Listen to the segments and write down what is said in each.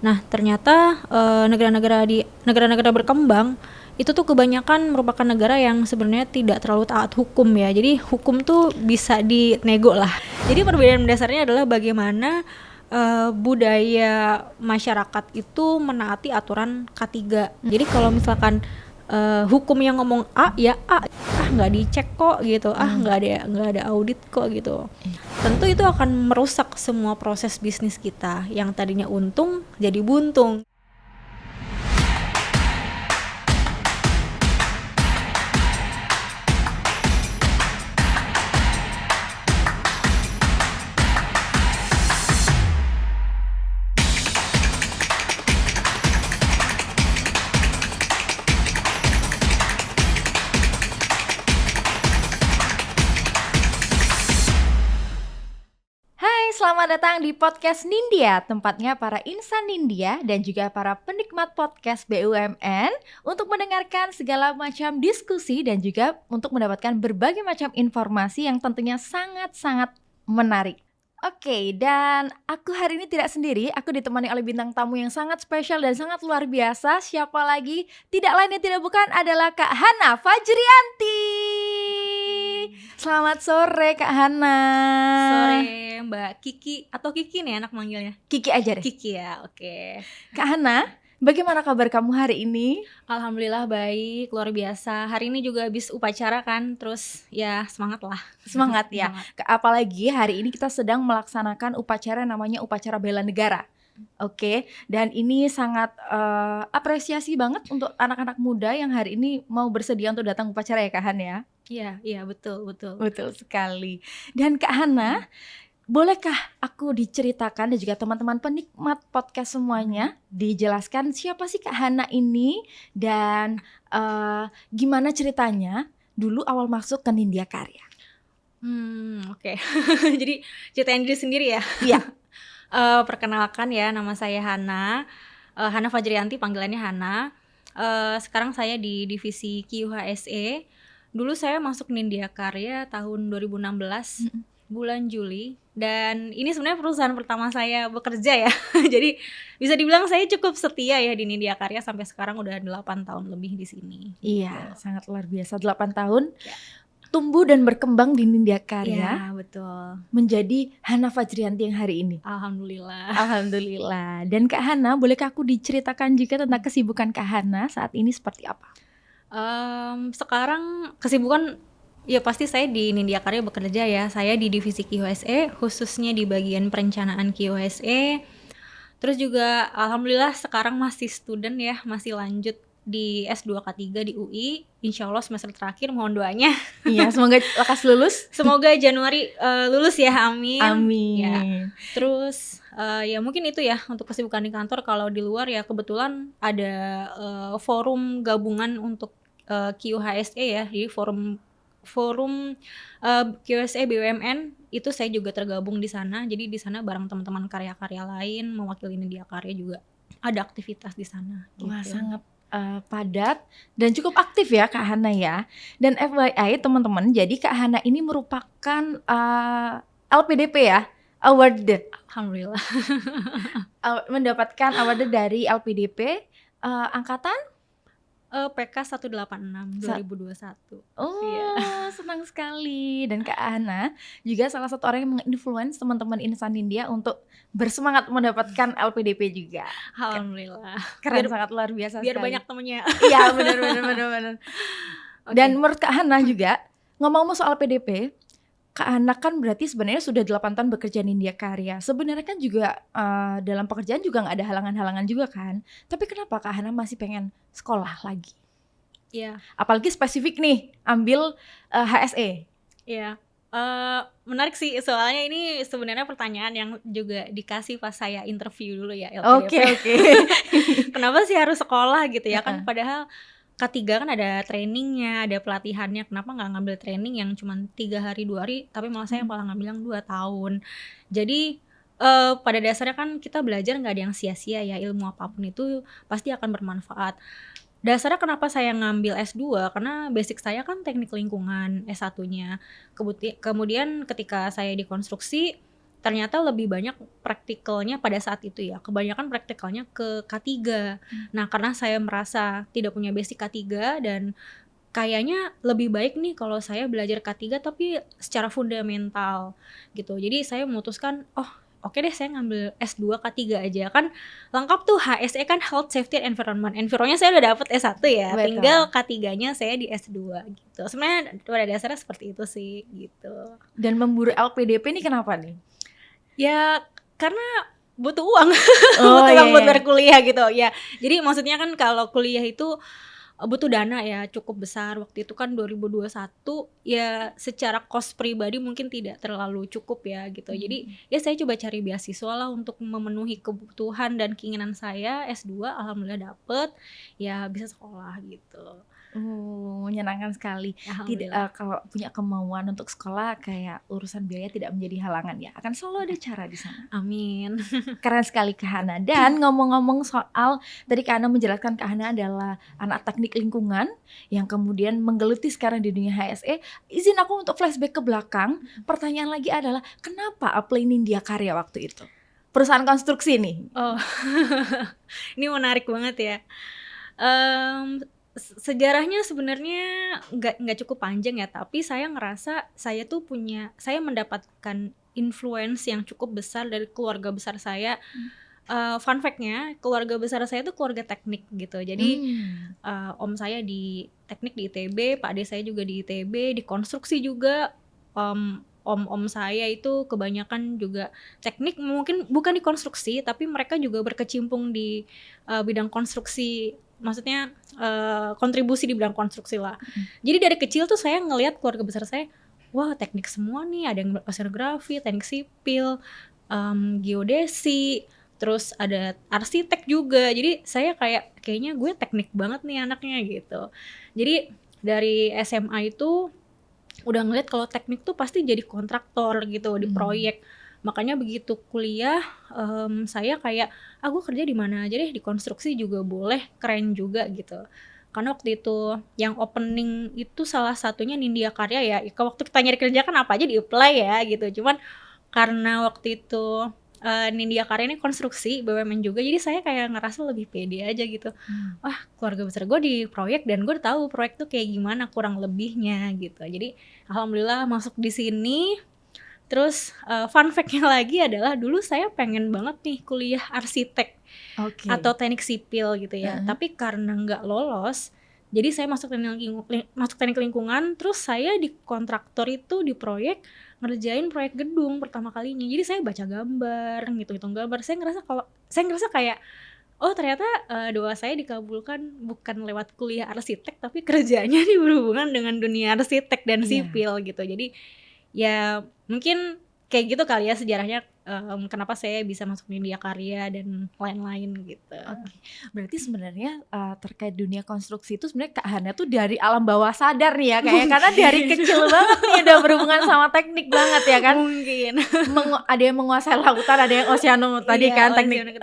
Nah, ternyata negara-negara berkembang itu tuh kebanyakan merupakan negara yang sebenarnya tidak terlalu taat hukum ya. Jadi hukum tuh bisa dinego lah. Jadi perbedaan mendasarnya adalah bagaimana budaya masyarakat itu menaati aturan K3. Jadi kalau misalkan hukum yang ngomong A ya A, nggak dicek kok gitu, nggak ada audit kok gitu. Tentu itu akan merusak semua proses bisnis kita yang tadinya untung jadi buntung. Selamat datang di podcast Nindya, tempatnya para insan Nindya dan juga para penikmat podcast BUMN untuk mendengarkan segala macam diskusi dan juga untuk mendapatkan berbagai macam informasi yang tentunya sangat-sangat menarik. Oke, dan aku hari ini tidak sendiri, aku ditemani oleh bintang tamu yang sangat spesial dan sangat luar biasa. Siapa lagi? Tidak lain dan tidak bukan adalah Kak Hana Fajrianti. Selamat sore Kak Hana. Sore Mbak Kiki, atau Kiki nih anak manggilnya? Kiki aja deh. Kiki ya, oke. Kak Hana, bagaimana kabar kamu hari ini? Alhamdulillah baik, luar biasa. Hari ini juga habis upacara kan, terus ya semangat lah. Semangat ya. Apalagi hari ini kita sedang melaksanakan upacara namanya upacara bela negara. Oke, dan ini sangat apresiasi banget untuk anak-anak muda yang hari ini mau bersedia untuk datang upacara ya Kak Han ya. Iya betul. Betul sekali. Dan Kak Hana, bolehkah aku diceritakan dan juga teman-teman penikmat podcast semuanya dijelaskan siapa sih Kak Hana ini dan gimana ceritanya dulu awal masuk ke Nindya Karya? Oke. Jadi ceritain diri sendiri ya. Iya. Perkenalkan ya, nama saya Hana Fajrianti, panggilannya Hana. Sekarang saya di divisi QHSE. Dulu saya masuk Nindya Karya tahun 2016 bulan Juli, dan ini sebenarnya perusahaan pertama saya bekerja ya. Jadi bisa dibilang saya cukup setia ya di Nindya Karya sampai sekarang udah 8 tahun lebih di sini. Iya, sangat luar biasa, 8 tahun. Ya. Tumbuh dan berkembang di Nindya Karya. Ya, betul. Menjadi Hana Fajrianti yang hari ini. Alhamdulillah. Dan Kak Hana, bolehkah aku diceritakan juga tentang kesibukan Kak Hana saat ini seperti apa? Sekarang kesibukan ya pasti saya di Nindya Karya bekerja ya. Saya di divisi QHSE, khususnya di bagian perencanaan QHSE. Terus juga alhamdulillah sekarang masih student ya, masih lanjut di S2 K3 di UI. Insya Allah semester terakhir, mohon doanya. Iya, semoga lekas lulus. Semoga Januari lulus ya, amin. Amin. Ya. Terus ya mungkin itu ya untuk kesibukan di kantor. Kalau di luar ya kebetulan ada forum gabungan untuk QHSE ya, jadi forum QHSE BUMN itu saya juga tergabung di sana. Jadi di sana bareng teman-teman karya-karya lain mewakili Nindya Karya juga ada aktivitas di sana. Wah, gitu. sangat padat dan cukup aktif ya Kak Hana ya. Dan FYI teman-teman, jadi Kak Hana ini merupakan LPDP ya, award. Alhamdulillah. Mendapatkan award dari LPDP angkatan PK 186 2021. Oh, iya. Senang sekali. Dan Kak Hana juga salah satu orang yang menginfluence teman-teman insan Nindya untuk bersemangat mendapatkan LPDP juga. Alhamdulillah. Keren, sangat luar biasa biar sekali. Banyak temennya. Iya, benar. Okay. Dan menurut Kak Hana juga, ngomong-ngomong soal LPDP, Kak Hana kan berarti sebenarnya sudah 8 tahun bekerja di Nindya Karya. Sebenarnya kan juga dalam pekerjaan juga nggak ada halangan-halangan juga kan. Tapi kenapa Kak Hana masih pengen sekolah lagi? Iya. Apalagi spesifik nih, ambil HSE. Iya. Menarik sih, soalnya ini sebenarnya pertanyaan yang juga dikasih pas saya interview dulu ya LPDP. Oke. Kenapa sih harus sekolah gitu ya? Kan padahal K3 kan ada trainingnya, ada pelatihannya. Kenapa nggak ngambil training yang cuma 3 hari 2 hari, tapi malah saya malah ngambil yang 2 tahun. Jadi pada dasarnya kan kita belajar nggak ada yang sia-sia ya, ilmu apapun itu pasti akan bermanfaat. Dasarnya kenapa saya ngambil S2, karena basic saya kan teknik lingkungan S1-nya. Kemudian ketika saya di konstruksi, ternyata lebih banyak praktikalnya pada saat itu ya. Kebanyakan praktikalnya ke K3. Nah, karena saya merasa tidak punya basic K3 dan kayaknya lebih baik nih kalau saya belajar K3 tapi secara fundamental gitu. Jadi saya memutuskan, oh oke deh saya ngambil S2 K3 aja. Kan lengkap tuh HSE kan Health Safety and Environment. Environnya saya udah dapet S1 ya, Betul. tinggal K3-nya saya di S2 gitu. Sebenarnya pada dasarnya seperti itu sih gitu. Dan memburu LPDP ini kenapa nih? Ya karena butuh uang, Oh, butuh uang iya, buat iya. bayar kuliah gitu ya. Jadi maksudnya kan kalau kuliah itu butuh dana ya cukup besar. Waktu itu kan 2021 ya secara cost pribadi mungkin tidak terlalu cukup ya gitu. Jadi ya saya coba cari beasiswa lah untuk memenuhi kebutuhan dan keinginan saya. S2 alhamdulillah dapet, ya bisa sekolah gitu. Menyenangkan sekali. Tidak, Alhamdulillah. kalau punya kemauan untuk sekolah kayak urusan biaya tidak menjadi halangan ya. Akan selalu ada cara di sana. Amin. Keren sekali Kak Hana. Dan ngomong-ngomong soal tadi Kak Hana menjelaskan Kak Hana adalah anak teknik lingkungan yang kemudian menggeluti sekarang di dunia HSE. Izin aku untuk flashback ke belakang. Pertanyaan lagi adalah kenapa apply Nindya Karya waktu itu? Perusahaan konstruksi nih. Oh, ini menarik banget ya. Sejarahnya sebenarnya nggak cukup panjang ya, tapi saya ngerasa saya mendapatkan influence yang cukup besar dari keluarga besar saya. Fun fact-nya, keluarga besar saya tuh keluarga teknik gitu. Jadi om saya di teknik di ITB, Pak ade saya juga di ITB, di konstruksi juga. Om saya itu kebanyakan juga teknik, mungkin bukan di konstruksi tapi mereka juga berkecimpung di bidang konstruksi, maksudnya kontribusi di bidang konstruksi lah. Jadi dari kecil tuh saya ngelihat keluarga besar saya, wah teknik semua nih, ada yang oceanografi, teknik sipil, geodesi, terus ada arsitek juga. Jadi saya kayaknya gue teknik banget nih anaknya gitu. Jadi dari SMA itu udah ngeliat kalau teknik tuh pasti jadi kontraktor gitu di proyek. Makanya begitu kuliah saya kayak gue kerja di mana aja deh, di konstruksi juga boleh, keren juga gitu. Karena waktu itu yang opening itu salah satunya Nindya Karya ya. Waktu kita nyari kerja kan apa aja di apply ya gitu. Cuman karena waktu itu Nindya Karya ini konstruksi BUMN juga, jadi saya kayak ngerasa lebih pede aja gitu. Wah, keluarga besar gue di proyek dan gue tahu proyek tuh kayak gimana kurang lebihnya gitu. Jadi alhamdulillah masuk di sini. Terus fun fact-nya lagi adalah dulu saya pengen banget nih kuliah arsitek atau teknik sipil gitu ya. Tapi karena nggak lolos, jadi saya masuk teknik lingkungan. Terus saya di kontraktor itu di proyek ngerjain proyek gedung pertama kalinya. Jadi saya baca gambar, ngitung-ngitung gambar. Saya ngerasa kayak oh ternyata doa saya dikabulkan bukan lewat kuliah arsitek, tapi kerjanya nih berhubungan dengan dunia arsitek dan sipil gitu. Jadi ya mungkin kayak gitu kali ya sejarahnya, kenapa saya bisa masuk Nindya Karya dan lain-lain gitu. Berarti sebenarnya terkait dunia konstruksi itu sebenarnya Kak Hana tuh dari alam bawah sadar nih ya kayak karena dari kecil banget nih udah berhubungan sama teknik banget ya kan. Mungkin Ada yang menguasai lautan, ada yang oceano tadi kan teknik,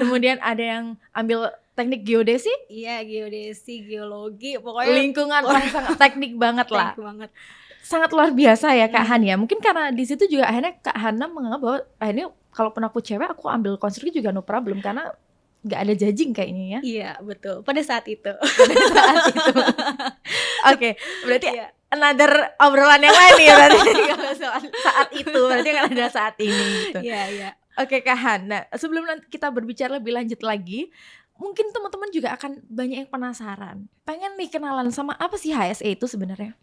kemudian ada yang ambil teknik geodesi, geodesi, geologi, pokoknya lingkungan sangat teknik banget lah. Banget. Sangat luar biasa ya Kak Han ya. Mungkin karena di situ juga akhirnya Kak Hana menganggap bahwa ini kalaupun aku cewek aku ambil konstruksi juga no problem karena nggak ada judging kayaknya ya. Iya betul, pada saat itu. Oke, berarti another obrolan yang lain nih berarti saat itu berarti kan ada saat ini gitu. Iya. Oke Kak Han, nah sebelum nanti kita berbicara lebih lanjut lagi, mungkin teman-teman juga akan banyak yang penasaran, pengen nih kenalan sama apa sih HSE itu sebenarnya?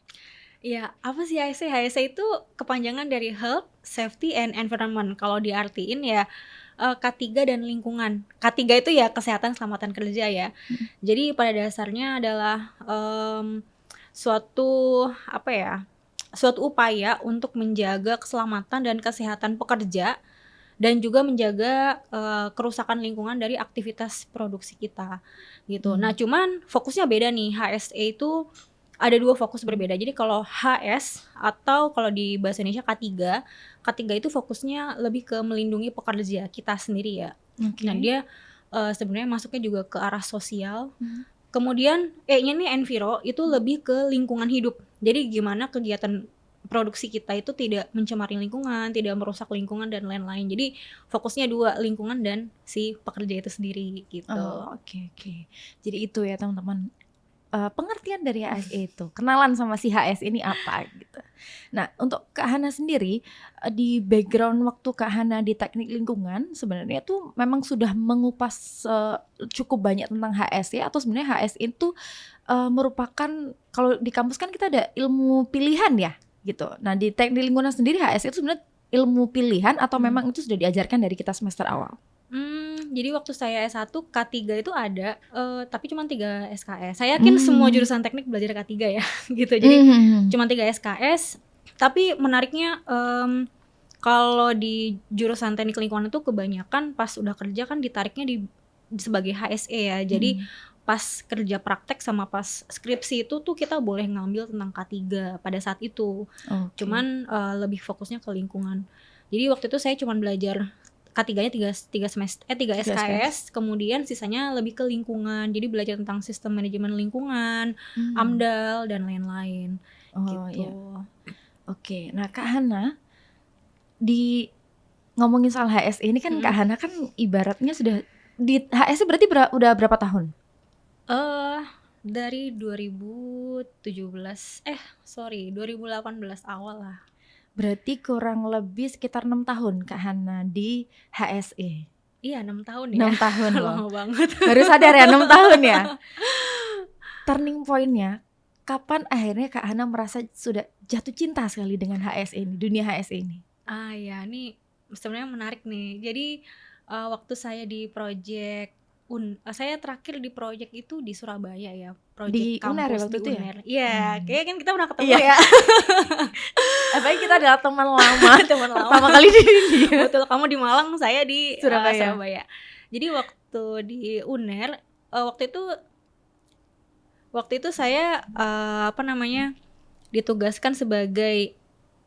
Ya, apa sih HSE? HSE itu kepanjangan dari Health, Safety, and Environment. Kalau diartiin ya K3 dan lingkungan. K3 itu ya kesehatan selamatan kerja ya. Jadi pada dasarnya adalah suatu upaya untuk menjaga keselamatan dan kesehatan pekerja dan juga menjaga kerusakan lingkungan dari aktivitas produksi kita gitu. Nah, cuman fokusnya beda nih. HSE itu ada dua fokus berbeda. Jadi kalau HS atau kalau di bahasa Indonesia K3 itu fokusnya lebih ke melindungi pekerja kita sendiri ya. Nah, dia sebenarnya masuknya juga ke arah sosial. Kemudian E-nya nih enviro itu lebih ke lingkungan hidup. Jadi gimana kegiatan produksi kita itu tidak mencemari lingkungan, tidak merusak lingkungan dan lain-lain. Jadi fokusnya dua, lingkungan dan si pekerja itu sendiri gitu. Oh, oke. Jadi itu ya teman-teman, pengertian dari HSE itu, kenalan sama si HS ini apa gitu. Nah, untuk Kak Hana sendiri, di background waktu Kak Hana di teknik lingkungan sebenarnya tuh memang sudah mengupas cukup banyak tentang HSE, atau sebenarnya HSE itu merupakan, kalau di kampus kan kita ada ilmu pilihan ya gitu. Nah, di teknik lingkungan sendiri HSE itu sebenarnya ilmu pilihan atau memang itu sudah diajarkan dari kita semester awal? Jadi waktu saya S1 K3 itu ada, tapi cuma 3 SKS. Saya yakin semua jurusan teknik belajar K3 ya gitu. Jadi cuma 3 SKS. Tapi menariknya kalau di jurusan teknik lingkungan itu kebanyakan pas udah kerja kan ditariknya sebagai HSE ya. Jadi pas kerja praktek sama pas skripsi itu tuh kita boleh ngambil tentang K3 pada saat itu. Cuman lebih fokusnya ke lingkungan. Jadi waktu itu saya cuma belajar K3-nya 3 SKS, kemudian sisanya lebih ke lingkungan. Jadi belajar tentang sistem manajemen lingkungan, AMDAL dan lain-lain. Gitu. Iya. Oke. Nah, Kak Hana, di ngomongin soal HSE ini kan Kak Hana kan ibaratnya sudah di HSE berarti udah berapa tahun? Dari 2018 awal lah. Berarti kurang lebih sekitar 6 tahun Kak Hana di HSE. Iya, 6 tahun ya. 6 tahun loh. Lama banget. Baru sadar ya 6 tahun ya. Turning point-nya, kapan akhirnya Kak Hana merasa sudah jatuh cinta sekali dengan HSE ini, dunia HSE ini? Ya, ini sebenarnya menarik nih. Jadi waktu saya di project saya terakhir di project itu di Surabaya ya, project di kampus UNER waktu di itu UNER. ya? Iya, kayaknya kan kita pernah ketemu Iya. ya. Apalagi kita adalah teman lama. Teman lama. Pertama kali di India. Betul, kamu di Malang, saya di Surabaya. Jadi waktu di UNER, waktu itu saya ditugaskan sebagai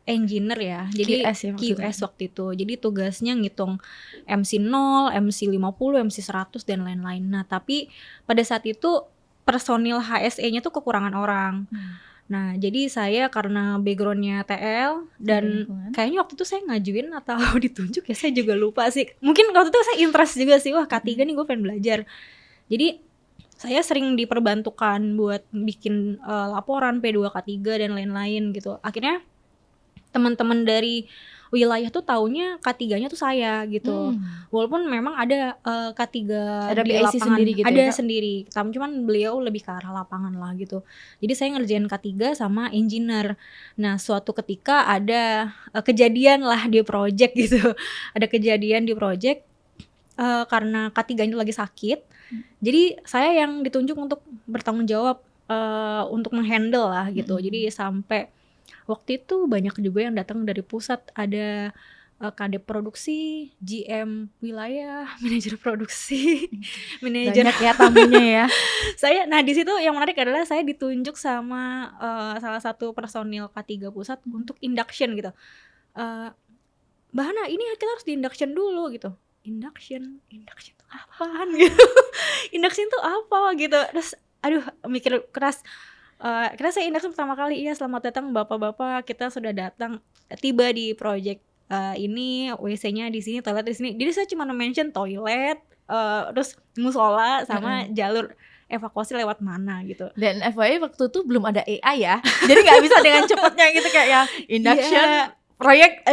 engineer ya. Jadi QS waktu itu. Jadi tugasnya ngitung MC0, MC50, MC100 dan lain-lain. Nah, tapi pada saat itu personil HSE-nya tuh kekurangan orang. Nah, jadi saya karena background-nya TL dan kayaknya waktu itu saya ngajuin atau ditunjuk ya, saya juga lupa sih. Mungkin waktu itu saya interest juga sih, wah K3 nih gue pengen belajar. Jadi saya sering diperbantukan buat bikin laporan P2 K3 dan lain-lain gitu. Akhirnya teman-teman dari wilayah tuh taunya K3-nya tuh saya gitu. Walaupun memang ada K3 ada di PIC lapangan sendiri gitu ada ya, sendiri. Cuman beliau lebih ke arah lapangan lah gitu. Jadi saya ngerjain K3 sama engineer. Nah, suatu ketika ada kejadian lah di project gitu. Ada kejadian di project karena K3-nya lagi sakit. Jadi saya yang ditunjuk untuk bertanggung jawab untuk menghandle lah gitu. Jadi sampai waktu itu banyak juga yang datang dari pusat, ada kadep produksi, GM wilayah, manajer produksi, manajer banyak ya tamunya ya. Nah di situ yang menarik adalah saya ditunjuk sama salah satu personil K3 pusat untuk induction gitu. Mbak Hana, ini kita harus di induction dulu gitu. Induction tuh apaan gitu? Induction tuh apa gitu? Terus aduh mikir keras. Karena saya induction pertama kali, iya selamat datang bapak-bapak, kita sudah datang tiba di project ini, WC-nya di sini, toilet di sini. Jadi saya cuma mention toilet, terus musola sama jalur evakuasi lewat mana gitu. Dan FYI waktu itu belum ada AI ya, jadi nggak bisa dengan cepatnya gitu kayak ya induction, proyek,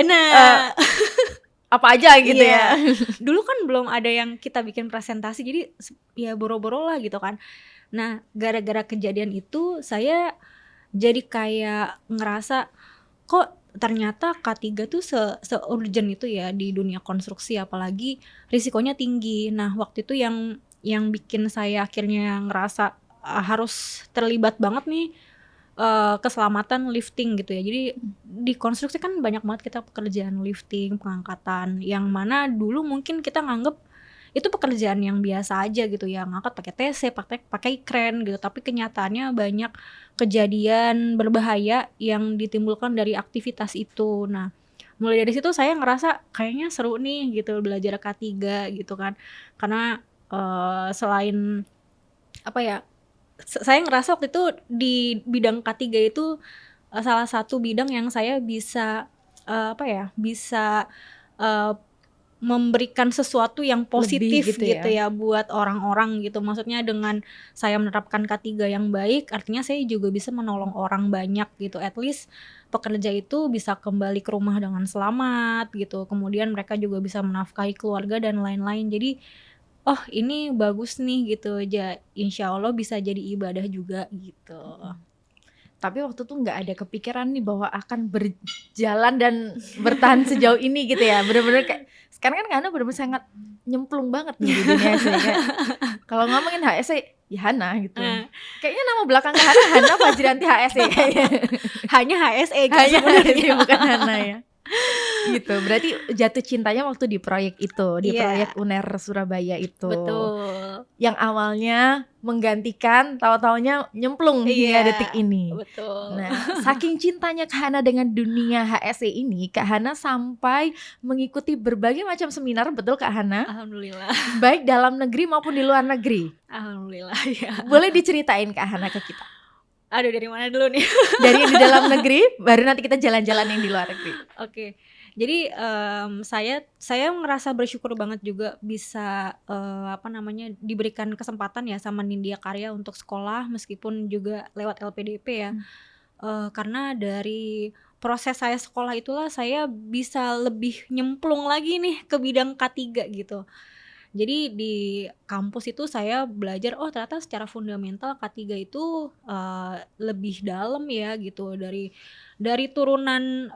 apa aja gitu ya. Dulu kan belum ada yang kita bikin presentasi, jadi ya boro-boro lah gitu kan. Nah, gara-gara kejadian itu saya jadi kayak ngerasa kok ternyata K3 tuh se-urgent itu ya di dunia konstruksi, apalagi risikonya tinggi. Nah, waktu itu yang bikin saya akhirnya ngerasa harus terlibat banget nih keselamatan lifting gitu ya. Jadi di konstruksi kan banyak banget kita pekerjaan lifting, pengangkatan, yang mana dulu mungkin kita nganggep itu pekerjaan yang biasa aja gitu ya, ngangkat pakai TC, pakai kren gitu. Tapi kenyataannya banyak kejadian berbahaya yang ditimbulkan dari aktivitas itu. Nah, mulai dari situ saya ngerasa kayaknya seru nih gitu belajar K3 gitu kan. Karena selain apa ya, saya ngerasa waktu itu di bidang K3 itu salah satu bidang yang saya bisa bisa uh, memberikan sesuatu yang positif gitu gitu ya. ya buat orang-orang gitu. Maksudnya dengan saya menerapkan K3 yang baik, artinya saya juga bisa menolong orang banyak gitu. At least pekerja itu bisa kembali ke rumah dengan selamat gitu. Kemudian mereka juga bisa menafkahi keluarga dan lain-lain. Jadi, oh ini bagus nih gitu. Insya Allah bisa jadi ibadah juga gitu. Tapi waktu itu nggak ada kepikiran nih bahwa akan berjalan dan bertahan sejauh ini gitu ya. Bener-bener kayak sekarang kan Hana bener-bener sangat nyemplung banget nih di dunia HSE. Kalau ngomongin HSE ya Hana gitu. Kayaknya nama belakang Hana Fajrianti HSE kayaknya. Hanya HSE kan Hanya sebenarnya. HSE bukan Hana ya. Gitu. Berarti jatuh cintanya waktu di proyek itu, di proyek UNER Surabaya itu. Betul. Yang awalnya menggantikan, tahu-taunya nyemplung hingga detik ini. Betul. Nah, saking cintanya Kak Hana dengan dunia HSE ini, Kak Hana sampai mengikuti berbagai macam seminar, betul Kak Hana? Alhamdulillah. Baik dalam negeri maupun di luar negeri. Alhamdulillah ya. Boleh diceritain Kak Hana ke kita? Aduh, dari mana dulu nih? Dari yang di dalam negeri, baru nanti kita jalan-jalan yang di luar negeri. Oke. Jadi saya ngerasa bersyukur banget juga bisa diberikan kesempatan ya sama Nindya Karya untuk sekolah meskipun juga lewat LPDP ya. Karena dari proses saya sekolah itulah saya bisa lebih nyemplung lagi nih ke bidang K3 gitu. Jadi di kampus itu saya belajar, oh ternyata secara fundamental K3 itu lebih dalam ya gitu, dari turunan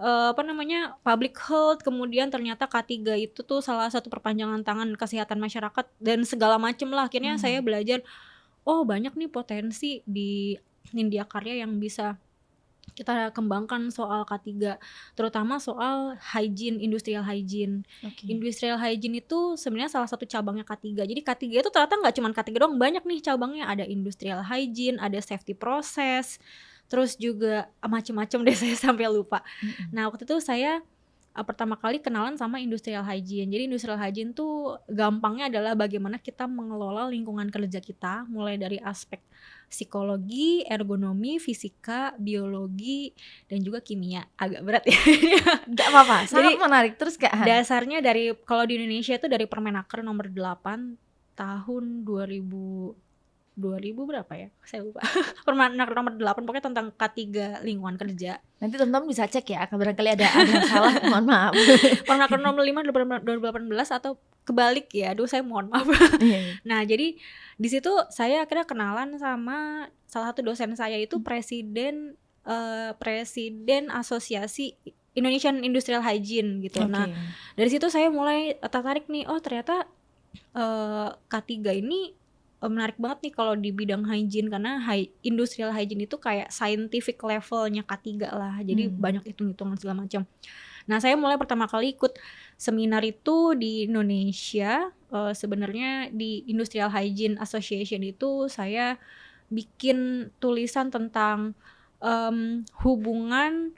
public health, kemudian ternyata K3 itu tuh salah satu perpanjangan tangan kesehatan masyarakat dan segala macem lah. Akhirnya saya belajar, oh banyak nih potensi di Nindya Karya yang bisa kita kembangkan soal K3, terutama soal hygiene, industrial hygiene. Industrial hygiene itu sebenarnya salah satu cabangnya K3. Jadi K3 itu ternyata nggak cuma K3 doang, banyak nih cabangnya. Ada industrial hygiene, ada safety process, terus juga macam-macam deh saya sampai lupa. Nah waktu itu saya pertama kali kenalan sama industrial hygiene. Jadi industrial hygiene tuh gampangnya adalah bagaimana kita mengelola lingkungan kerja kita, mulai dari aspek psikologi, ergonomi, fisika, biologi, dan juga kimia. Agak berat ya. Gak apa-apa, sangat menarik. Terus Kak Han? Dasarnya dari, kalau di Indonesia itu dari Permenaker nomor 8 tahun 2000 berapa ya? Saya lupa. Permenaker nomor 8 pokoknya tentang K3 lingkungan kerja. Nanti teman-teman bisa cek ya, barangkali ada yang salah, mohon maaf. Permenaker nomor 5 2018 atau kebalik ya, aduh saya mohon maaf. Nah jadi di situ saya akhirnya kenalan sama salah satu dosen saya, itu presiden asosiasi Indonesian Industrial Hygiene gitu. Nah dari situ saya mulai tertarik nih, oh ternyata K3 ini menarik banget nih kalau di bidang hygiene, karena industrial hygiene itu kayak scientific levelnya K3 lah, jadi banyak hitung-hitungan segala macam. Nah saya mulai pertama kali ikut seminar itu di Indonesia. Sebenarnya di Industrial Hygiene Association itu saya bikin tulisan tentang hubungan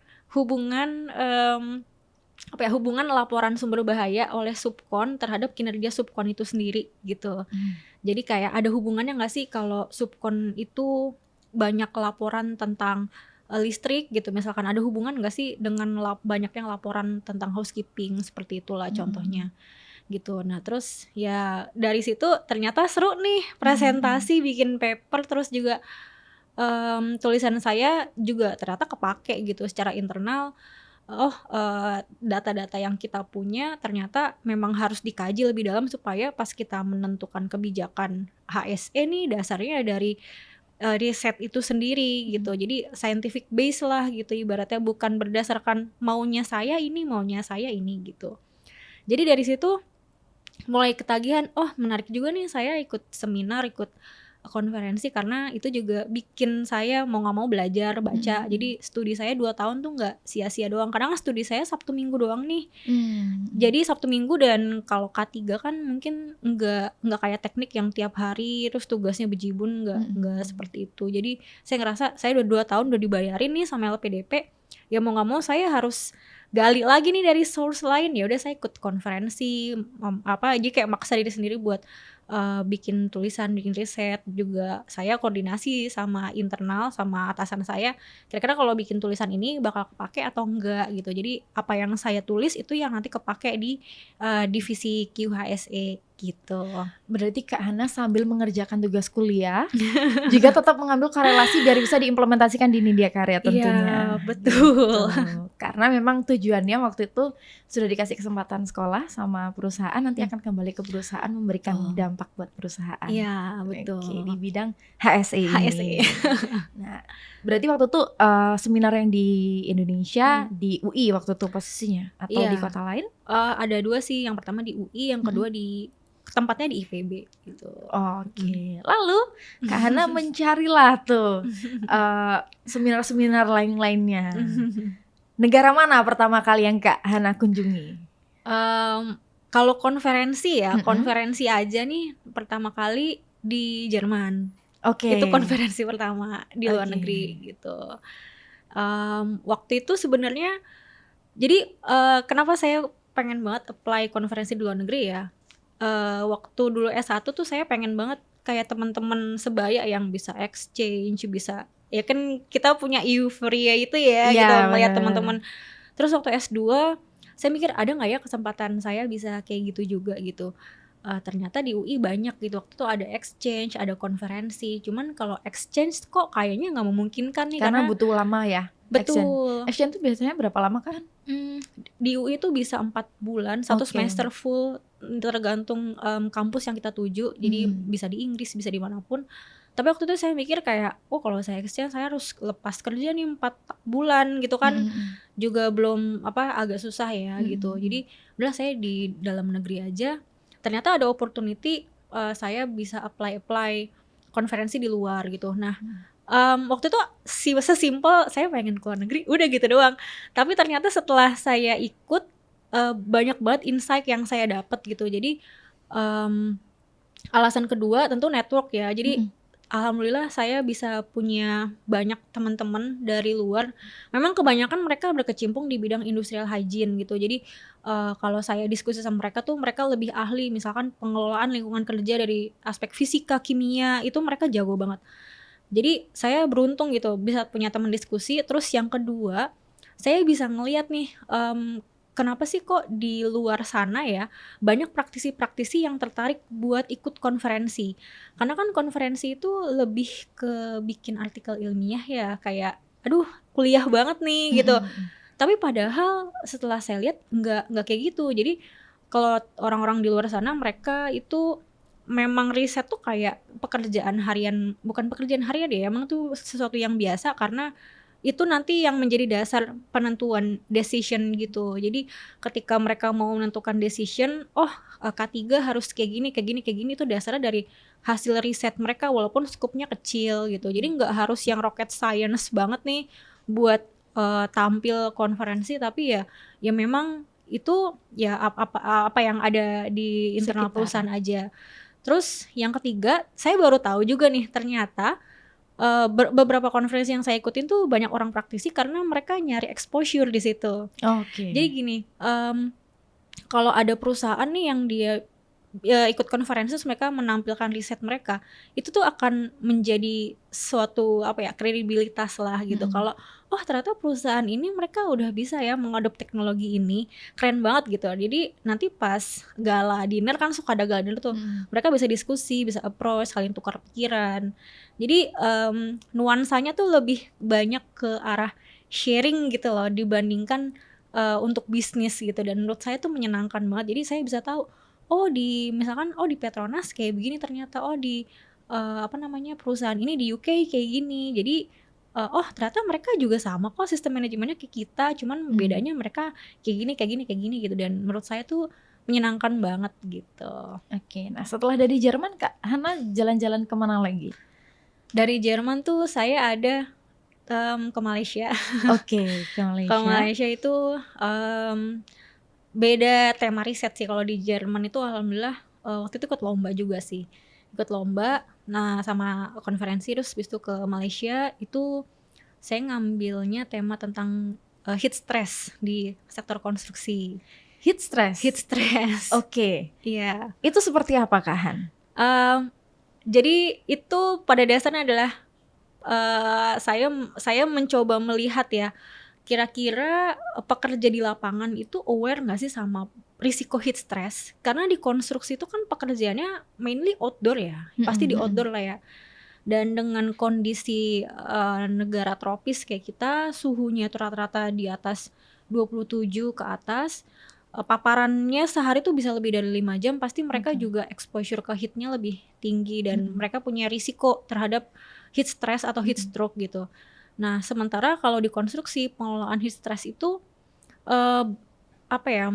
laporan sumber bahaya oleh subkon terhadap kinerja subkon itu sendiri gitu. Jadi kayak ada hubungannya nggak sih kalau subkon itu banyak laporan tentang listrik gitu, misalkan ada hubungan nggak sih dengan banyaknya laporan tentang housekeeping, seperti itulah contohnya gitu. Nah terus ya dari situ ternyata seru nih presentasi, bikin paper, terus juga tulisan saya juga ternyata kepake gitu secara internal. Data-data yang kita punya ternyata memang harus dikaji lebih dalam supaya pas kita menentukan kebijakan HSE nih dasarnya dari riset itu sendiri gitu. Jadi scientific base lah gitu, ibaratnya bukan berdasarkan maunya saya ini gitu. Jadi dari situ mulai ketagihan, oh menarik juga nih saya ikut seminar, ikut konferensi, karena itu juga bikin saya mau gak mau belajar, baca. Jadi studi saya 2 tahun tuh gak sia-sia doang, kadang studi saya Sabtu Minggu doang nih. Jadi Sabtu Minggu, dan kalau K3 kan mungkin gak kayak teknik yang tiap hari terus tugasnya bejibun, gak seperti itu. Jadi saya ngerasa saya udah 2 tahun udah dibayarin nih sama LPDP, ya mau gak mau saya harus gali lagi nih dari source lain. Ya udah saya ikut konferensi, jadi kayak maksa diri sendiri buat bikin tulisan, bikin riset, juga saya koordinasi sama internal, sama atasan saya, kira-kira kalau bikin tulisan ini bakal kepake atau enggak gitu. Jadi apa yang saya tulis itu yang nanti kepake di divisi QHSE gitu. Berarti Kak Hana sambil mengerjakan tugas kuliah juga tetap mengambil korelasi biar bisa diimplementasikan di Nindya Karya tentunya. Iya, betul. Gitu. Karena memang tujuannya waktu itu sudah dikasih kesempatan sekolah sama perusahaan, nanti akan kembali ke perusahaan memberikan dampak buat perusahaan. Iya, betul. Oke, di bidang HSE ini. HSE. Nah, berarti waktu itu seminar yang di Indonesia di UI waktu itu posisinya atau Iya. di kota lain? Ada 2 sih, yang pertama di UI, yang kedua di tempatnya di IPB gitu. Oke. Lalu Kak Hana mencarilah tuh seminar-seminar lain-lainnya. Negara mana pertama kali yang Kak Hana kunjungi? Kalau konferensi ya, konferensi aja nih pertama kali di Jerman. Oke. Itu konferensi pertama di luar negeri gitu. Waktu itu sebenarnya, jadi kenapa saya pengen banget apply konferensi di luar negeri ya? Waktu dulu S1 tuh saya pengen banget kayak teman-teman sebaya yang bisa exchange, bisa ya kan kita punya euforia itu ya, Iya, gitu melihat bener. teman-teman. Terus waktu S2 saya mikir ada nggak ya kesempatan saya bisa kayak gitu juga gitu. Ternyata di UI banyak gitu, waktu itu ada exchange, ada konferensi. Cuman kalau exchange kok kayaknya nggak memungkinkan nih Karena karena butuh lama ya. betul. Exchange tuh biasanya berapa lama kan? Di UI itu bisa 4 bulan, 1 Oke. semester full, tergantung kampus yang kita tuju. Jadi bisa di Inggris, bisa dimanapun. Tapi waktu itu saya mikir kayak, oh kalau saya exchange saya harus lepas kerja nih 4 bulan gitu kan. Juga belum agak susah ya gitu. Jadi udah saya di dalam negeri aja. Ternyata ada opportunity saya bisa apply konferensi di luar gitu. Nah, waktu itu sesimpel saya pengen keluar negeri, udah gitu doang. Tapi ternyata setelah saya ikut banyak banget insight yang saya dapat gitu. Jadi alasan kedua tentu network ya. Jadi alhamdulillah saya bisa punya banyak teman-teman dari luar. Memang kebanyakan mereka berkecimpung di bidang industrial hygiene gitu. Jadi kalau saya diskusi sama mereka tuh mereka lebih ahli, misalkan pengelolaan lingkungan kerja dari aspek fisika, kimia, itu mereka jago banget. Jadi saya beruntung gitu bisa punya teman diskusi. Terus yang kedua, saya bisa ngelihat nih kenapa sih kok di luar sana ya banyak praktisi-praktisi yang tertarik buat ikut konferensi. Karena kan konferensi itu lebih ke bikin artikel ilmiah ya, kayak aduh kuliah banget nih gitu. Tapi padahal setelah saya lihat nggak kayak gitu. Jadi kalau orang-orang di luar sana mereka itu memang riset tuh kayak pekerjaan harian, bukan pekerjaan harian ya, emang tuh sesuatu yang biasa karena itu nanti yang menjadi dasar penentuan decision gitu. Jadi ketika mereka mau menentukan decision, K3 harus kayak gini itu dasarnya dari hasil riset mereka walaupun skupnya kecil gitu. Jadi nggak harus yang rocket science banget nih buat tampil konferensi, tapi ya memang itu ya apa yang ada di internal perusahaan aja. Terus yang ketiga, saya baru tahu juga nih ternyata beberapa konferensi yang saya ikutin tuh banyak orang praktisi karena mereka nyari exposure di situ. Jadi gini, kalau ada perusahaan nih yang dia ikut konferensi terus mereka menampilkan riset mereka, itu tuh akan menjadi suatu kredibilitas lah gitu. Kalau ternyata perusahaan ini mereka udah bisa ya mengadop teknologi ini, keren banget gitu. Jadi nanti pas gala dinner kan suka ada gala dinner tuh, mereka bisa diskusi, bisa approach, saling tukar pikiran. Jadi nuansanya tuh lebih banyak ke arah sharing gitu loh dibandingkan untuk bisnis gitu. Dan menurut saya tuh menyenangkan banget. Jadi saya bisa tahu misalkan di Petronas kayak begini, ternyata di perusahaan ini di UK kayak gini. Jadi ternyata mereka juga sama kok sistem manajemennya kayak kita, cuman bedanya mereka kayak gini gitu. Dan menurut saya tuh menyenangkan banget gitu. Oke, nah setelah dari Jerman Kak Hana jalan-jalan kemana lagi? Dari Jerman tuh saya ada ke Malaysia. Oke, ke Malaysia. Ke Malaysia itu beda tema riset sih. Kalau di Jerman itu alhamdulillah waktu itu ikut lomba juga sih. Ikut lomba, nah sama konferensi. Terus habis itu ke Malaysia itu saya ngambilnya tema tentang heat stress di sektor konstruksi. Heat stress? Heat stress. Oke. Iya. Itu seperti apa Kak Han? Jadi itu pada dasarnya adalah saya mencoba melihat ya, kira-kira pekerja di lapangan itu aware nggak sih sama risiko heat stress? Karena di konstruksi itu kan pekerjaannya mainly outdoor ya, pasti di outdoor lah ya. Dan dengan kondisi negara tropis kayak kita, suhunya itu rata-rata di atas 27 ke atas, paparannya sehari tuh bisa lebih dari 5 jam, pasti mereka juga exposure ke heatnya lebih tinggi dan mereka punya risiko terhadap heat stress atau heat stroke gitu. Nah, sementara kalau di konstruksi pengelolaan heat stress itu apa ya,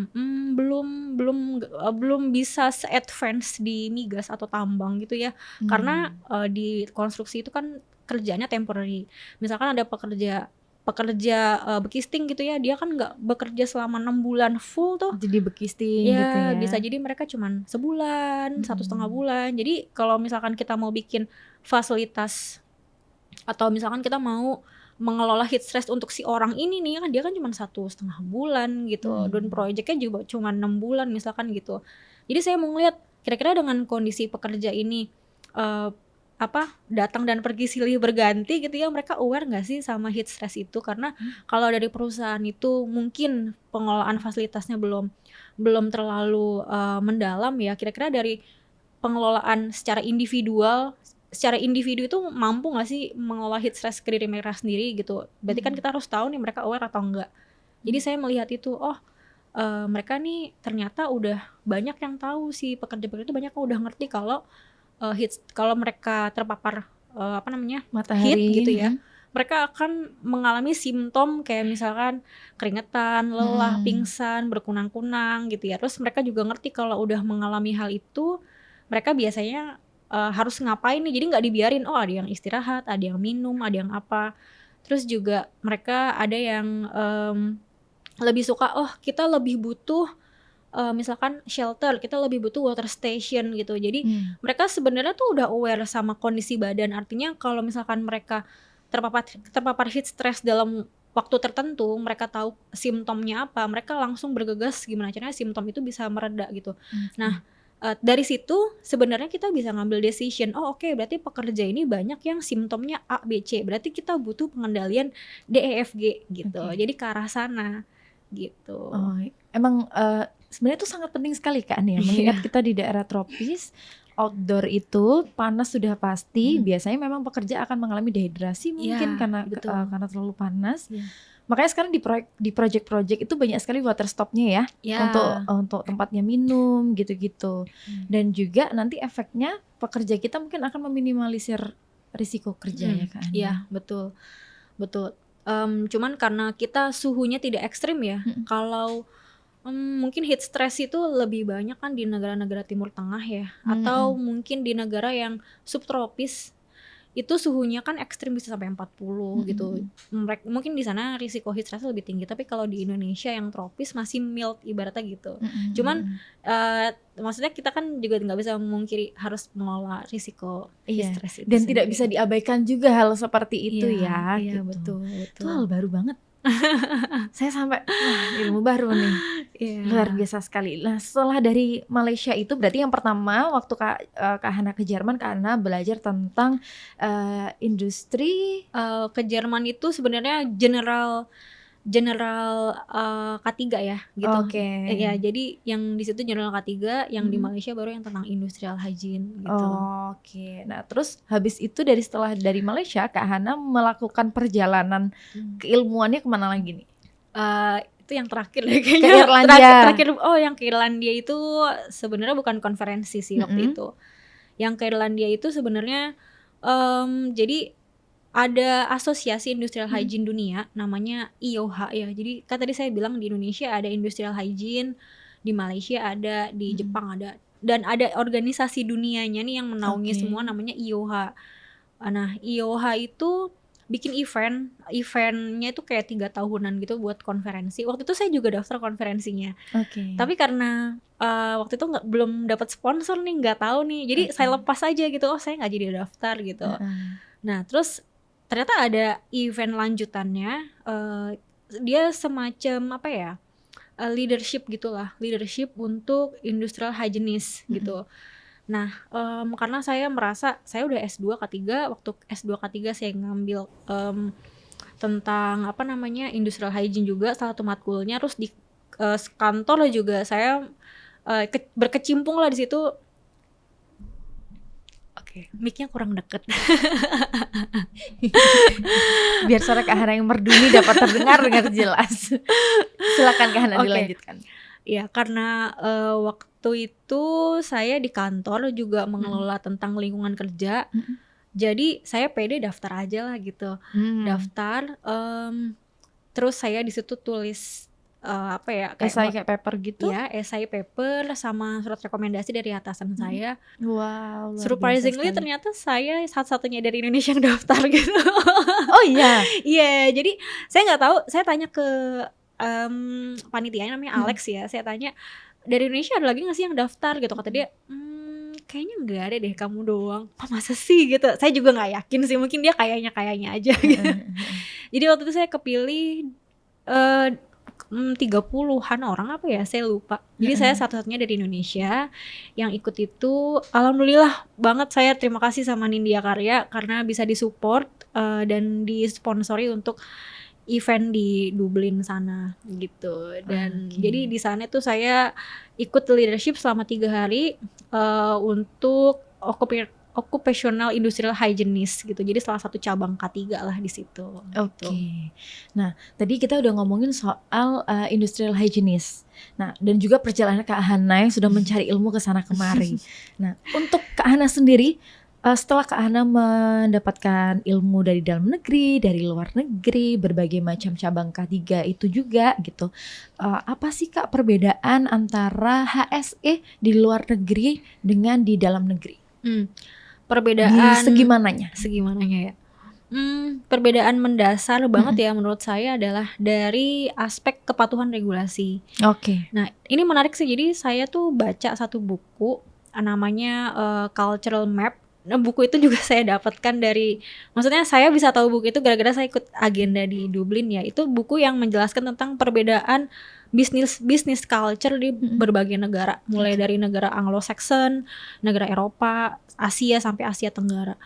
belum bisa se-advance di migas atau tambang gitu ya. Karena di konstruksi itu kan kerjanya temporary. Misalkan ada pekerja bekisting gitu ya, dia kan nggak bekerja selama 6 bulan full tuh. Jadi bekisting gitu Ya ya. bisa jadi mereka cuman sebulan, 1,5 bulan. Jadi kalau misalkan kita mau bikin fasilitas atau misalkan kita mau mengelola heat stress untuk si orang ini nih, kan dia kan cuma 1,5 bulan gitu, dan proyeknya juga cuma 6 bulan misalkan gitu. Jadi saya mau ngeliat kira-kira dengan kondisi pekerja ini datang dan pergi silih berganti gitu ya, mereka aware nggak sih sama heat stress itu? Karena kalau dari perusahaan itu mungkin pengelolaan fasilitasnya belum terlalu mendalam ya. Kira-kira dari pengelolaan secara individu itu mampu nggak sih mengelola heat stress ke diri mereka sendiri gitu? Berarti kan kita harus tahu nih mereka aware atau enggak. Jadi saya melihat itu, mereka nih ternyata udah banyak yang tahu sih, pekerja-pekerja itu banyak yang udah ngerti kalau kalau mereka terpapar Matahari heat gitu ya, mereka akan mengalami simptom kayak misalkan keringetan, lelah, pingsan, berkunang-kunang gitu ya. Terus mereka juga ngerti kalau udah mengalami hal itu, mereka biasanya harus ngapain nih. Jadi nggak dibiarin, ada yang istirahat, ada yang minum, ada yang apa. Terus juga mereka ada yang lebih suka, kita lebih butuh misalkan shelter, kita lebih butuh water station gitu. Jadi mereka sebenarnya tuh udah aware sama kondisi badan. Artinya kalau misalkan mereka terpapar heat stress dalam waktu tertentu, mereka tahu simptomnya apa, mereka langsung bergegas gimana caranya simptom itu bisa mereda gitu. Nah, dari situ sebenarnya kita bisa ngambil decision, oke, berarti pekerja ini banyak yang simptomnya A, B, C, berarti kita butuh pengendalian D, E, F, G gitu. Jadi ke arah sana gitu. Emang sebenarnya itu sangat penting sekali kan ya, mengingat kita di daerah tropis, outdoor itu panas sudah pasti, biasanya memang pekerja akan mengalami dehidrasi mungkin karena terlalu panas. Makanya sekarang di project-project itu banyak sekali water stopnya ya, untuk tempatnya minum gitu-gitu. Dan juga nanti efeknya pekerja kita mungkin akan meminimalisir risiko kerja ya kan. Iya, betul. Cuman karena kita suhunya tidak ekstrim ya. Kalau mungkin heat stress itu lebih banyak kan di negara-negara Timur Tengah ya, atau mungkin di negara yang subtropis itu suhunya kan ekstrim, bisa sampai 40 gitu. Mungkin di sana risiko heat stress lebih tinggi, tapi kalau di Indonesia yang tropis masih mild ibaratnya gitu. Cuman maksudnya kita kan juga nggak bisa memungkiri harus mengelola risiko heat stress itu dan sendiri. tidak bisa diabaikan juga hal seperti itu ya. Iya, gitu. betul. Itu hal baru banget. Saya sampai ilmu baru nih. Luar biasa sekali. Nah, setelah dari Malaysia itu berarti yang pertama waktu Kak Hana ke Jerman, Kak Hana belajar tentang industri. Ke Jerman itu sebenarnya general K3 ya gitu. Ya, jadi yang di situ general K3, yang di Malaysia baru yang tentang industrial hygiene gitu. Nah, terus habis itu setelah dari Malaysia, Kak Hana melakukan perjalanan keilmuannya kemana lagi nih? Itu yang terakhir deh kayaknya. Ke Irlandia. Terakhir yang ke Irlandia itu sebenarnya bukan konferensi sih waktu itu. Yang ke Irlandia itu sebenarnya jadi ada asosiasi industrial hygiene dunia namanya IOH ya. Jadi kan tadi saya bilang di Indonesia ada industrial hygiene, di Malaysia ada, di Jepang ada, dan ada organisasi dunianya nih yang menaungi semua namanya IOH. Nah, IOH itu bikin eventnya itu kayak 3 tahunan gitu buat konferensi. Waktu itu saya juga daftar konferensinya. Tapi karena waktu itu belum dapat sponsor nih, nggak tahu nih. Jadi saya lepas aja gitu. Saya nggak jadi daftar gitu. Nah, terus ternyata ada event lanjutannya. Dia semacam leadership gitulah, leadership untuk industrial hygienist gitu. Nah, karena saya merasa saya udah S2 K3, waktu S2 K3 saya ngambil tentang apa namanya industrial hygiene juga salah satu matkulnya, terus di kantor juga saya berkecimpung lah di situ. Oke, mic-nya kurang deket. Biar suara Kak Hana yang merdu ini dapat terdengar dengan jelas. Silakan Kak Hana dilanjutkan. Ya, karena waktu itu saya di kantor juga mengelola tentang lingkungan kerja. Jadi saya pede daftar aja lah gitu. Daftar, terus saya di situ tulis kayak Esai kayak paper gitu? Ya, esai paper sama surat rekomendasi dari atasan saya. Wow, luar Surprisingly biasa sekali. ternyata saya satu-satunya dari Indonesia yang daftar gitu. Oh iya. Iya, jadi saya nggak tahu. Saya tanya ke panitianya namanya Alex ya. Saya tanya, dari Indonesia ada lagi nggak sih yang daftar gitu? Kata dia, kayaknya nggak ada deh, kamu doang. Oh, masa sih gitu? Saya juga nggak yakin sih. Mungkin dia kayaknya aja gitu. Jadi waktu itu saya kepilih 30-an orang apa ya, saya lupa. Jadi saya satu-satunya dari Indonesia yang ikut itu. Alhamdulillah banget, saya terima kasih sama Nindya Karya karena bisa disupport dan disponsori untuk event di Dublin sana gitu. Dan jadi di sana tuh saya ikut leadership selama 3 hari untuk occupational industrial hygienist gitu. Jadi salah satu cabang K3 lah di situ. Oke. Nah, tadi kita udah ngomongin soal industrial hygienist. Nah, dan juga perjalanan Kak Hana yang sudah mencari ilmu ke sana kemari. Nah, untuk Kak Hana sendiri, setelah Kak Hana mendapatkan ilmu dari dalam negeri, dari luar negeri, berbagai macam cabang K3 itu juga gitu. Apa sih Kak perbedaan antara HSE di luar negeri dengan di dalam negeri? Perbedaan Segimananya ya. Perbedaan mendasar banget ya menurut saya adalah dari aspek kepatuhan regulasi. Oke. Nah, ini menarik sih. Jadi saya tuh baca satu buku namanya Cultural Map. Nah, buku itu juga saya dapatkan maksudnya saya bisa tahu buku itu gara-gara saya ikut agenda di Dublin ya. Itu buku yang menjelaskan tentang perbedaan bisnis culture di berbagai negara, mulai dari negara Anglo-Saxon, negara Eropa, Asia sampai Asia Tenggara.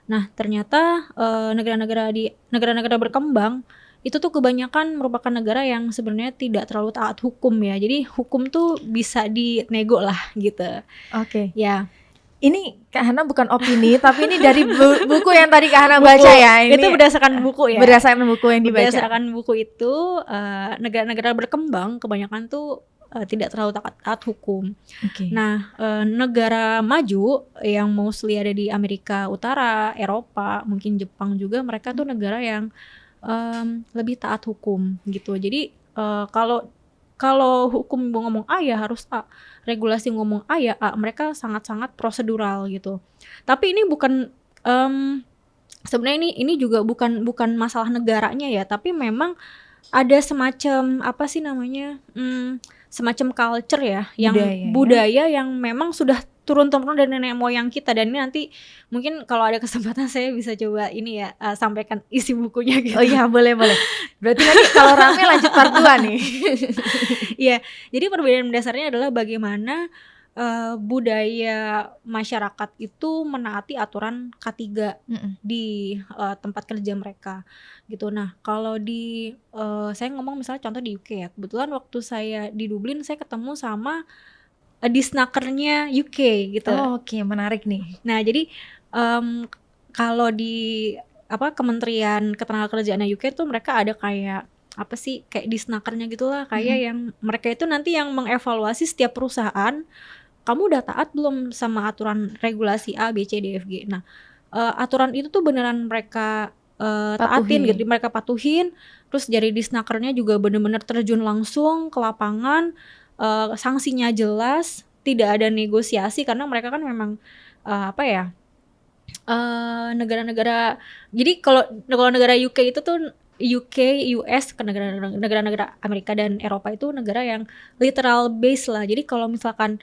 Nah, ternyata negara-negara berkembang itu tuh kebanyakan merupakan negara yang sebenarnya tidak terlalu taat hukum ya. Jadi hukum tuh bisa dinego lah gitu. Oke. Ya. Ini Kak Hana bukan opini, tapi ini dari buku yang tadi Kak Hana baca ya. Ini itu berdasarkan buku ya. Berdasarkan buku yang dibaca. Berdasarkan buku itu, negara-negara berkembang kebanyakan tuh tidak terlalu taat hukum. Okay. Nah, negara maju yang mostly ada di Amerika Utara, Eropa, mungkin Jepang juga, mereka tuh negara yang lebih taat hukum gitu. Jadi kalau hukum ngomong A ya harus A, regulasi ngomong A ya A, mereka sangat-sangat prosedural gitu. Tapi ini bukan sebenarnya ini juga bukan masalah negaranya ya, tapi memang ada semacam apa sih namanya semacam culture ya, yang budaya yang memang sudah turun-temurun dari nenek moyang kita. Dan ini nanti mungkin kalau ada kesempatan saya bisa coba ini ya sampaikan isi bukunya gitu. Oh iya, boleh. Berarti nanti kalau rame lanjut part 2 nih. Iya, jadi perbedaan dasarnya adalah bagaimana budaya masyarakat itu menaati aturan K3 di tempat kerja mereka gitu. Nah, kalau saya ngomong misalnya contoh di UK ya. Kebetulan waktu saya di Dublin saya ketemu sama disnakernya UK gitu. Oh, oke, menarik nih. Nah, jadi kalau di Kementerian Ketenagakerjaan UK tuh mereka ada kayak kayak disnakernya gitulah, kayak yang mereka itu nanti yang mengevaluasi setiap perusahaan, kamu udah taat belum sama aturan regulasi A, B, C, D, F, G. Nah, aturan itu tuh beneran mereka taatin gitu, mereka patuhin. Terus dari disnakernya juga bener-bener terjun langsung ke lapangan, sanksinya jelas, tidak ada negosiasi karena mereka kan memang negara-negara. Jadi kalau negara UK itu tuh UK, US, negara-negara Amerika dan Eropa itu negara yang literal base lah. Jadi kalau misalkan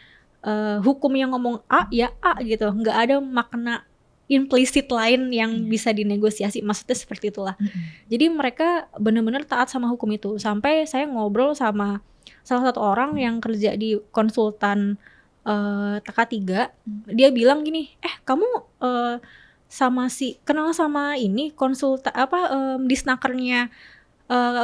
hukum yang ngomong A ya A gitu, nggak ada makna implisit lain yang bisa dinegosiasi, maksudnya seperti itulah. Jadi mereka benar-benar taat sama hukum itu. Sampai saya ngobrol sama salah satu orang yang kerja di konsultan K3, dia bilang gini, kamu kenal sama ini disnakernya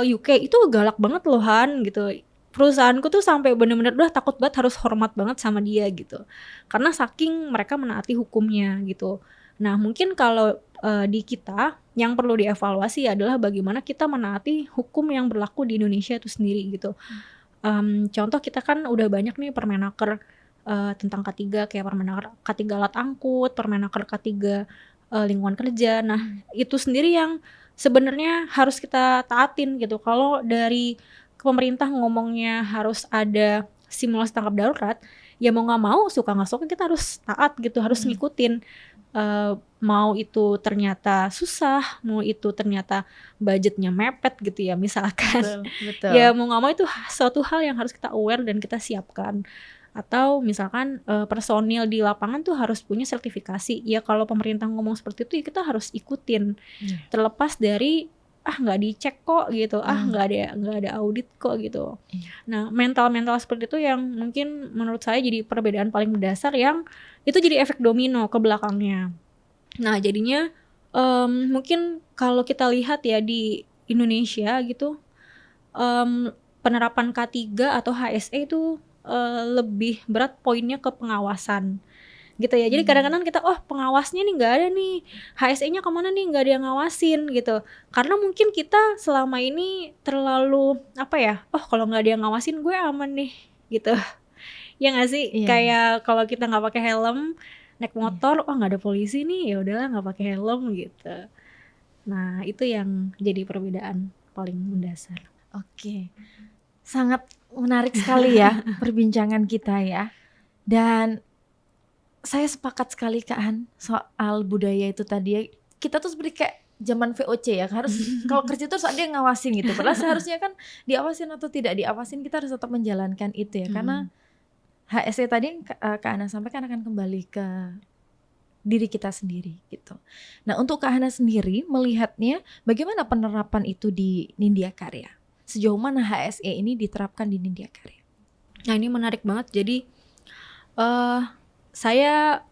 UK itu galak banget loh Han gitu. Perusahaanku tuh sampai bener-bener udah takut banget, harus hormat banget sama dia gitu. Karena saking mereka menaati hukumnya gitu. Nah mungkin kalau di kita yang perlu dievaluasi adalah bagaimana kita menaati hukum yang berlaku di Indonesia itu sendiri gitu. Contoh kita kan udah banyak nih Permenaker tentang K3, kayak Permenaker K3 alat angkut, Permenaker K3 lingkungan kerja. Nah itu sendiri yang sebenarnya harus kita taatin gitu. Kalau dari pemerintah ngomongnya harus ada simulasi tanggap darurat, ya mau nggak mau, suka nggak suka kita harus taat gitu, harus ngikutin. Mau itu ternyata susah, mau itu ternyata budgetnya mepet gitu ya misalkan. Betul. Ya mau nggak mau itu suatu hal yang harus kita aware dan kita siapkan. Atau misalkan personil di lapangan tuh harus punya sertifikasi. Ya kalau pemerintah ngomong seperti itu ya kita harus ikutin. Terlepas dari nggak dicek kok gitu, nggak ada audit kok gitu. Nah mental seperti itu yang mungkin menurut saya jadi perbedaan paling mendasar, yang itu jadi efek domino ke belakangnya. Nah jadinya mungkin kalau kita lihat ya di Indonesia gitu, penerapan K3 atau HSE itu lebih berat poinnya ke pengawasan gitu ya. Jadi kadang-kadang kita pengawasnya nih nggak ada nih, HSE-nya kemana nih, nggak ada yang ngawasin gitu. Karena mungkin kita selama ini terlalu kalau nggak ada yang ngawasin gue aman nih gitu. Ya nggak sih? Kayak kalau kita nggak pakai helm naik motor, nggak ada polisi nih, ya udahlah nggak pakai helm gitu. Nah itu yang jadi perbedaan paling mendasar. Oke, sangat menarik sekali ya perbincangan kita ya. Dan saya sepakat sekali Kak Han soal budaya itu tadi. Kita tuh seperti kayak zaman VOC ya, harus kalau kerja tuh harus ada yang ngawasin gitu. Padahal seharusnya kan diawasin atau tidak diawasin, kita harus tetap menjalankan itu ya. Karena HSE tadi Kak Hana sampaikan akan kembali ke diri kita sendiri gitu. Nah untuk Kak Hana sendiri melihatnya bagaimana penerapan itu di Nindya Karya? Sejauh mana HSE ini diterapkan di Nindya Karya? Nah ini menarik banget. Jadi saya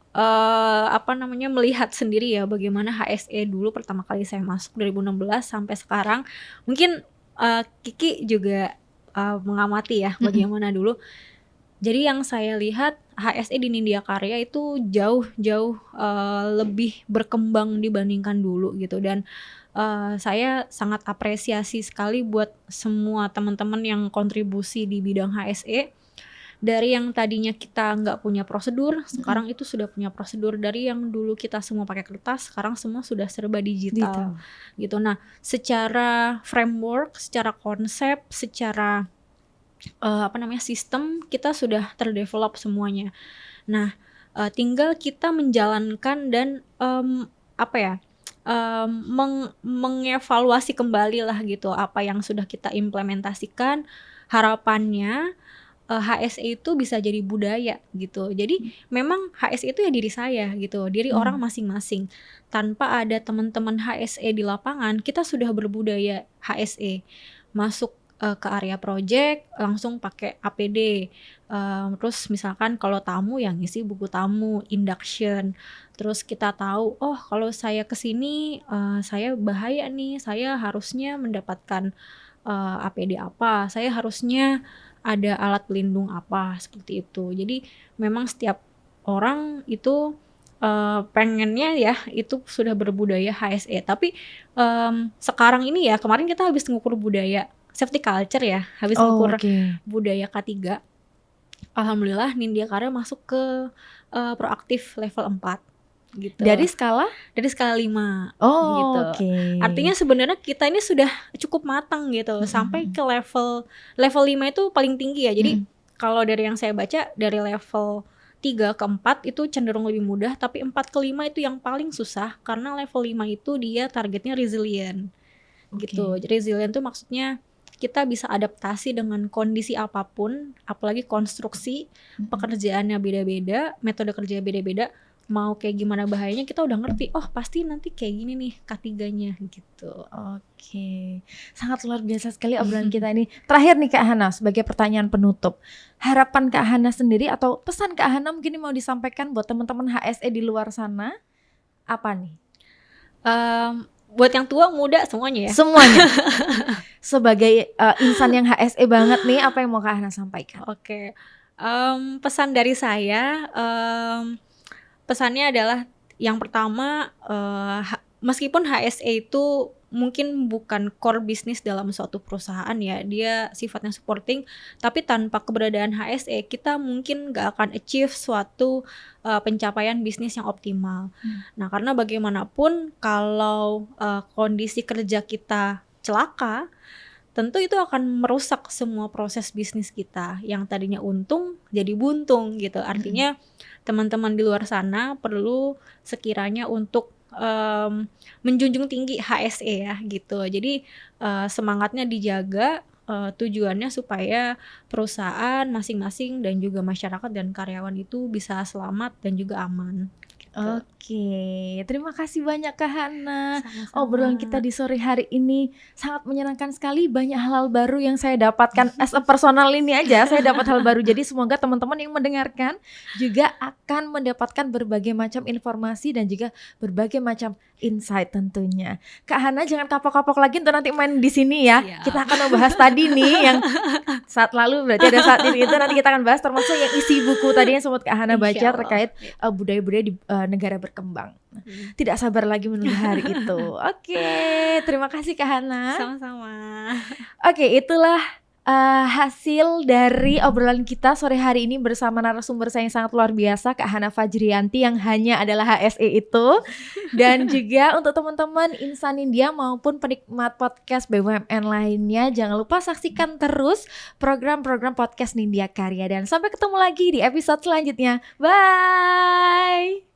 melihat sendiri ya bagaimana HSE dulu pertama kali saya masuk 2016 sampai sekarang. Mungkin Kiki juga mengamati ya bagaimana dulu. Jadi yang saya lihat HSE di Nindya Karya itu jauh lebih berkembang dibandingkan dulu gitu. Dan saya sangat apresiasi sekali buat semua teman-teman yang kontribusi di bidang HSE. Dari yang tadinya kita nggak punya prosedur, sekarang itu sudah punya prosedur. Dari yang dulu kita semua pakai kertas, sekarang semua sudah serba digital. Gitu. Nah, secara framework, secara konsep, secara sistem kita sudah terdevelop semuanya. Nah, tinggal kita menjalankan dan mengevaluasi kembali lah gitu apa yang sudah kita implementasikan. Harapannya HSE itu bisa jadi budaya gitu. Jadi memang HSE itu ya diri saya gitu, diri orang masing-masing. Tanpa ada teman-teman HSE di lapangan, kita sudah berbudaya HSE. Masuk ke area project langsung pakai APD. Terus misalkan kalau tamu yang ngisi buku tamu, induction. Terus kita tahu, kalau saya kesini saya bahaya nih, saya harusnya mendapatkan APD apa, saya harusnya ada alat pelindung apa, seperti itu. Jadi memang setiap orang itu pengennya ya itu sudah berbudaya HSE. Tapi sekarang ini ya, kemarin kita habis ngukur budaya safety culture ya, habis ngukur budaya K3. Alhamdulillah Nindya Karya masuk ke proaktif level 4 gitu. Dari skala 5 gitu. Artinya sebenarnya kita ini sudah cukup matang gitu. Sampai ke level 5 itu paling tinggi ya. Jadi kalau dari yang saya baca, dari level 3 ke 4 itu cenderung lebih mudah, tapi 4 ke 5 itu yang paling susah, karena level 5 itu dia targetnya resilient. Gitu. Resilient itu maksudnya kita bisa adaptasi dengan kondisi apapun, apalagi konstruksi, pekerjaannya beda-beda, metode kerja beda-beda, mau kayak gimana bahayanya kita udah ngerti, oh pasti nanti kayak gini nih K3-nya gitu. Oke, sangat luar biasa sekali obrolan kita ini. Terakhir nih Kak Hana, sebagai pertanyaan penutup, harapan Kak Hana sendiri atau pesan Kak Hana mungkin mau disampaikan buat teman-teman HSE di luar sana, apa nih? Buat yang tua muda semuanya ya. Semuanya. Sebagai insan yang HSE banget nih, apa yang mau Kak Hana sampaikan? Oke. Pesan dari saya, pesannya adalah yang pertama, meskipun HSE itu mungkin bukan core bisnis dalam suatu perusahaan ya, dia sifatnya supporting, tapi tanpa keberadaan HSE kita mungkin gak akan achieve suatu pencapaian bisnis yang optimal. Nah, karena bagaimanapun kalau kondisi kerja kita celaka, tentu itu akan merusak semua proses bisnis kita yang tadinya untung jadi buntung gitu. Artinya teman-teman di luar sana perlu sekiranya untuk menjunjung tinggi HSE ya gitu. Jadi semangatnya dijaga, tujuannya supaya perusahaan masing-masing dan juga masyarakat dan karyawan itu bisa selamat dan juga aman. Oke, terima kasih banyak Kak Hana. Sama-sama. Obrolan kita di sore hari ini sangat menyenangkan sekali. Banyak hal baru yang saya dapatkan as a personal ini aja. Saya dapat hal baru. Jadi semoga teman-teman yang mendengarkan juga akan mendapatkan berbagai macam informasi dan juga berbagai macam insight tentunya. Kak Hana jangan kapok-kapok lagi untuk nanti main di sini ya. Siap. Kita akan membahas tadi nih yang saat lalu, berarti ada saat ini itu nanti kita akan bahas, termasuk yang isi buku tadi yang sempat Kak Hana baca Insya Allah. terkait budaya-budaya di negara berkembang. Tidak sabar lagi menunggu hari itu. Oke, terima kasih Kak Hana. Sama-sama. Oke, itulah hasil dari obrolan kita sore hari ini bersama narasumber saya yang sangat luar biasa, Kak Hana Fajriyanti, yang hanya adalah HSE itu. Dan juga untuk teman-teman insan India maupun penikmat podcast BUMN lainnya, jangan lupa saksikan terus program-program podcast Nindya Karya. Dan sampai ketemu lagi di episode selanjutnya. Bye!